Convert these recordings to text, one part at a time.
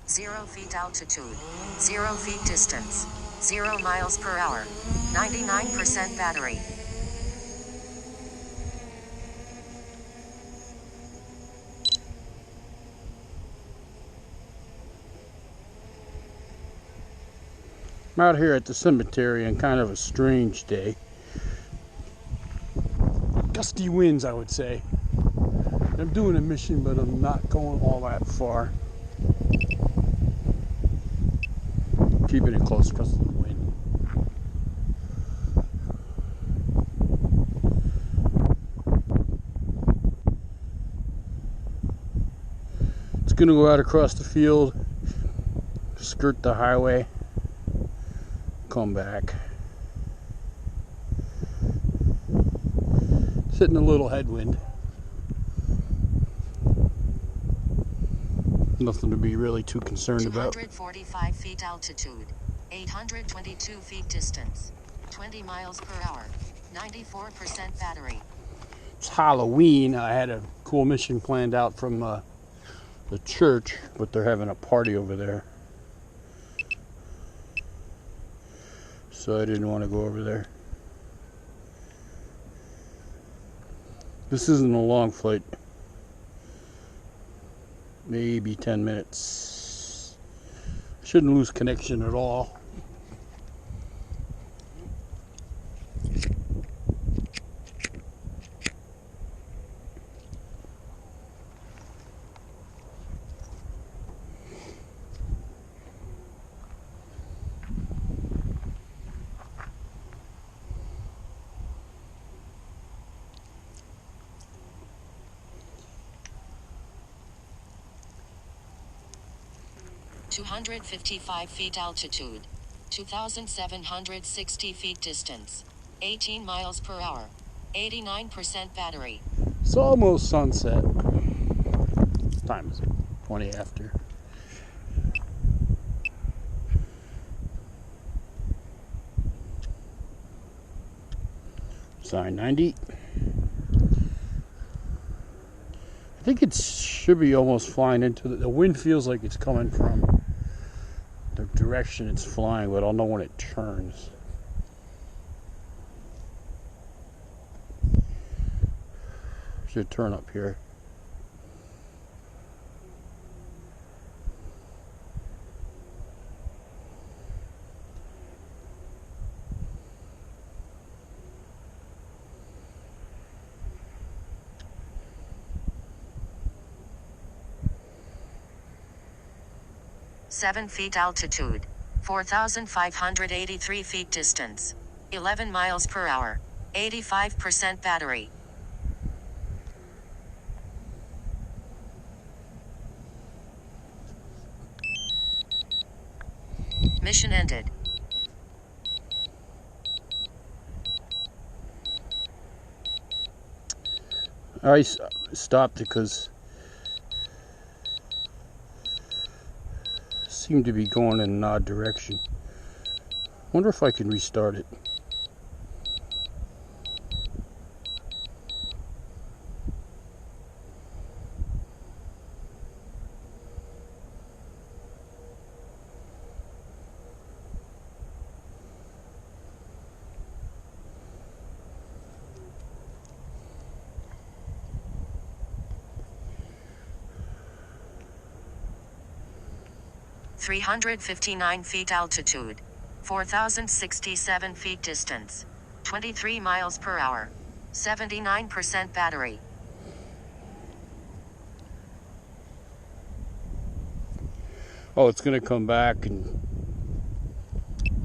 0 feet altitude, 0 feet distance, 0 miles per hour, 99% battery. I'm out here at the cemetery on kind of a strange day. Gusty winds, I would say. I'm doing a mission, but I'm not going all that far. Keeping it close because of the wind. It's going to go out across the field, skirt the highway, come back. Sitting a little headwind. Nothing to be really too concerned about. 245 feet altitude, 822 feet distance, 20 miles per hour, 94% battery. It's Halloween. I had a cool mission planned out from the church, but they're having a party over there. So I didn't want to go over there. This isn't a long flight. Maybe 10 minutes. Shouldn't lose connection at all. $255 feet altitude, 2,760 feet distance, 18 miles per hour, 89% battery. It's almost sunset. What time is it? 20 after. Sign 90. I think it should be almost flying into the wind. Feels like it's coming from the direction it's flying, but I'll know when it turns. Should turn up here. Seven feet altitude, 4,583 feet distance, 11 miles per hour, 85% battery. Mission ended. I stopped it because it seemed to be going in an odd direction. Wonder if I can restart it. $359 feet altitude, 4,067 feet distance, 23 miles per hour, 79% battery. Oh, it's going to come back, and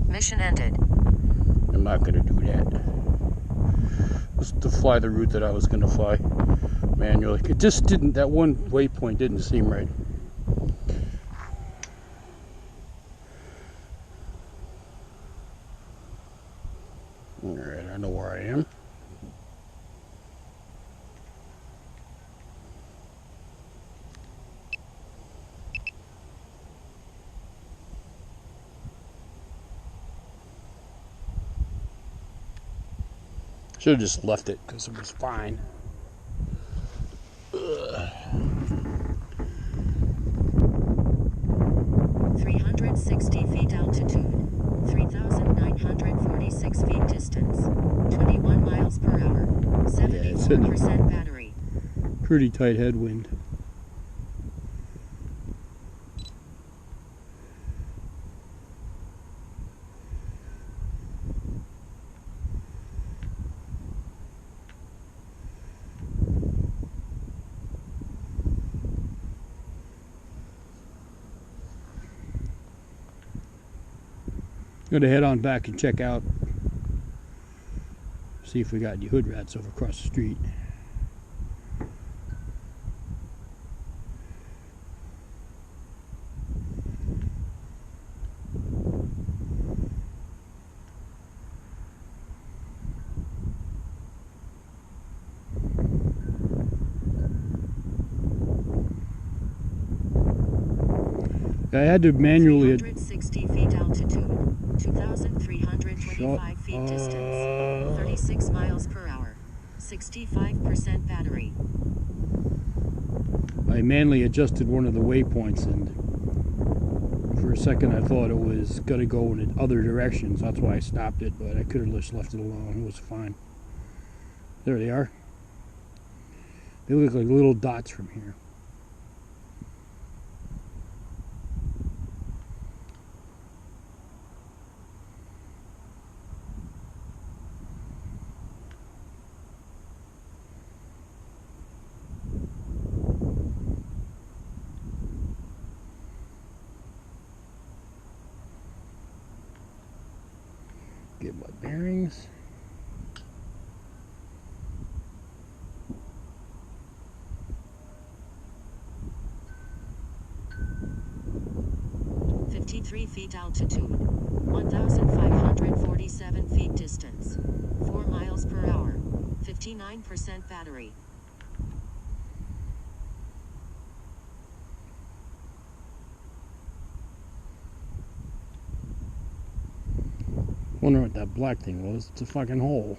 Mission ended. I'm not going to do that. Just to fly the route that I was going to fly manually. It just didn't, that one waypoint didn't seem right. Alright, I know where I am. Should have just left it because it was fine. Ugh. hitting 94% battery. a pretty tight headwind. Going to head on back and check out, see if we got any hood rats over across the street. I had to manually 360 feet altitude, 2,325 feet distance, 36 miles per hour, 65% battery. I manually adjusted one of the waypoints, and for a second I thought it was going to go in other directions. That's why I stopped it, but I could have just left it alone. It was fine. There they are. They look like little dots from here. Get my bearings. Feet altitude, 1,547 feet distance, 4 miles per hour, 59% battery. Wonder what that black thing was. It's a fucking hole.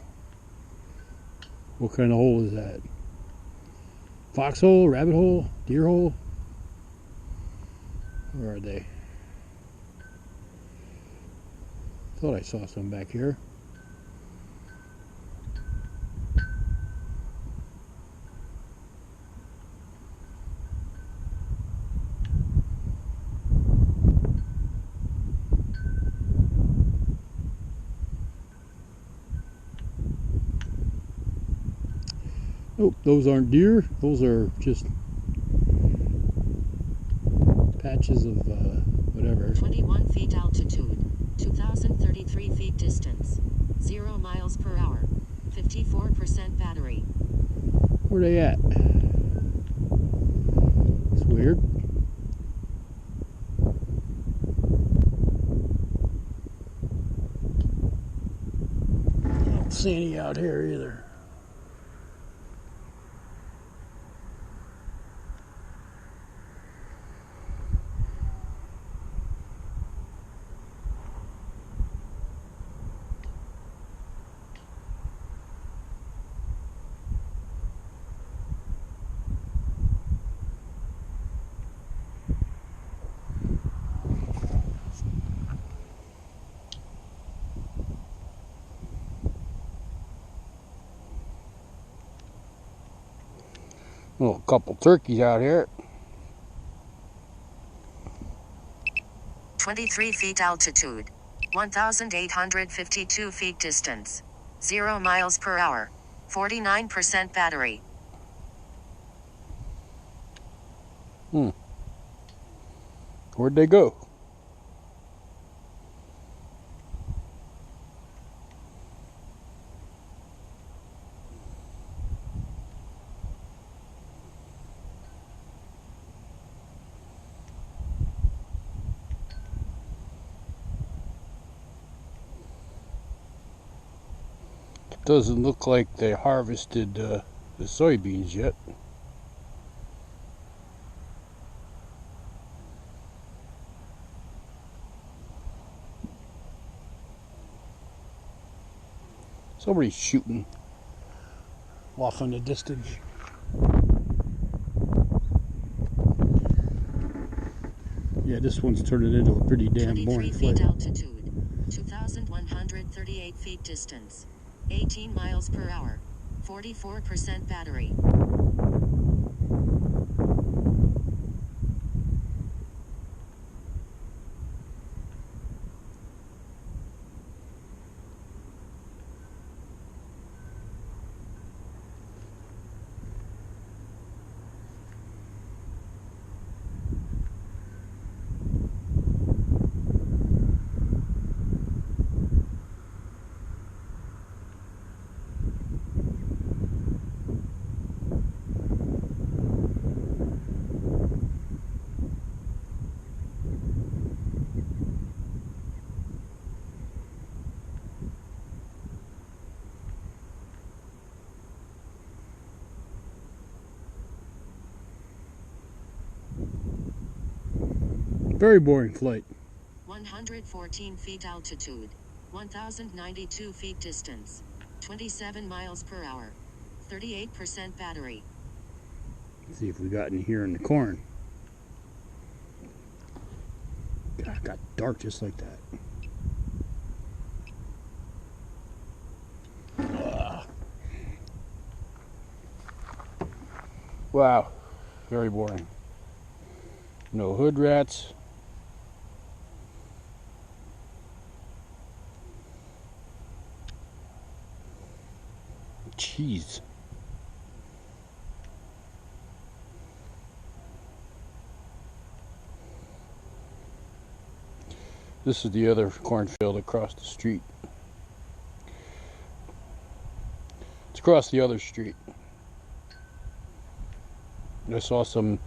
What kind of hole is that? Foxhole, rabbit hole, deer hole? Where are they? Thought I saw some back here. Oh, those aren't deer. Those are just patches of whatever. 21 feet altitude, 2,033 feet distance, 0 miles per hour, 54% battery. Where are they at? It's weird. I don't see any out here either. Oh, a couple turkeys out here. 23 feet altitude, 1,852 feet distance, 0 miles per hour, 49% battery. Where'd they go? Doesn't look like they harvested the soybeans yet. Somebody's shooting off in the distance. Yeah, this one's turning into a pretty damn boring 23 feet flight. altitude, 2,138 feet distance, 18 miles per hour, 44% battery. Very boring flight. 114 feet altitude. 1,092 feet distance. 27 miles per hour. 38% battery. Let's see if we got in here in the corn. God, it got dark just like that. Wow, very boring. No hood rats. Jeez. This is the other cornfield across the street. It's across the other street. I saw some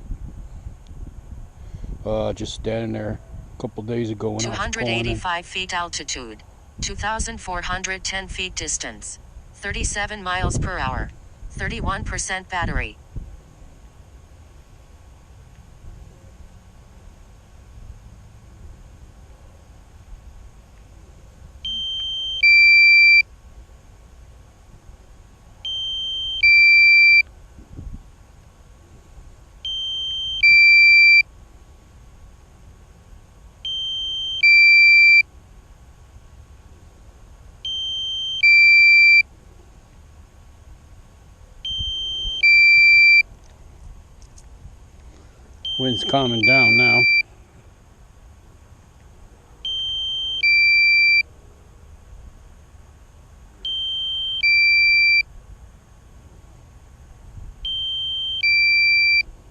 just standing there a couple days ago when 285 feet altitude. 2,410 feet distance. 37 miles per hour. 31% battery. Wind's calming down now.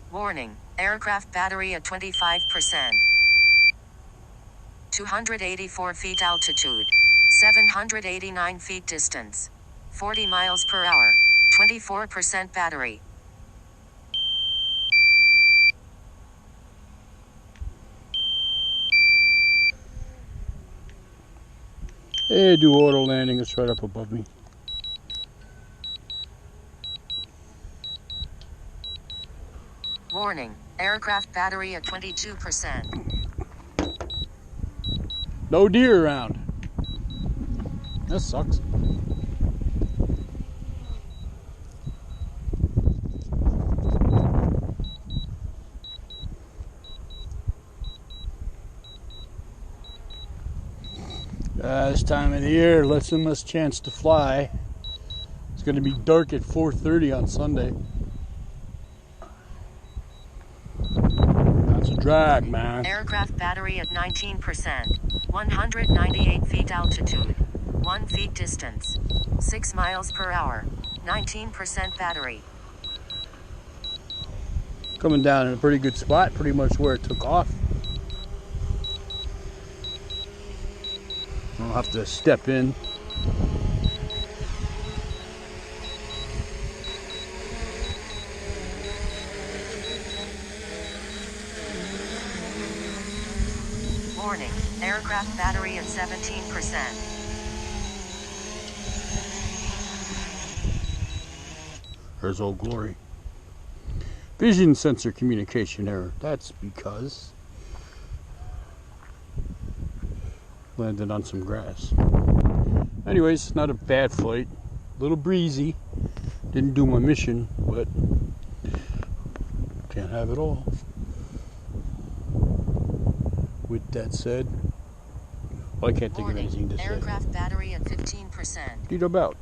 Warning, aircraft battery at 25%. 284 feet altitude. 789 feet distance. 40 miles per hour. 24% battery. Hey, do auto landing. It's right up above me. Warning, aircraft battery at 22%. No deer around. That sucks. This time of the year lets them this chance to fly. It's going to be dark at 4:30 on Sunday. That's a drag, man. Aircraft battery at 19%. 198 feet altitude. 1 feet distance. 6 miles per hour. 19% battery. Coming down in a pretty good spot, pretty much where it took off. I'll have to step in. Warning, aircraft battery at 17%. There's Old Glory. Vision sensor communication error. That's because landed on some grass. Anyways, not a bad flight. A little breezy. Didn't do my mission, but can't have it all. With that said, well, I can't think of anything to say. Aircraft battery at 15%. Deed about.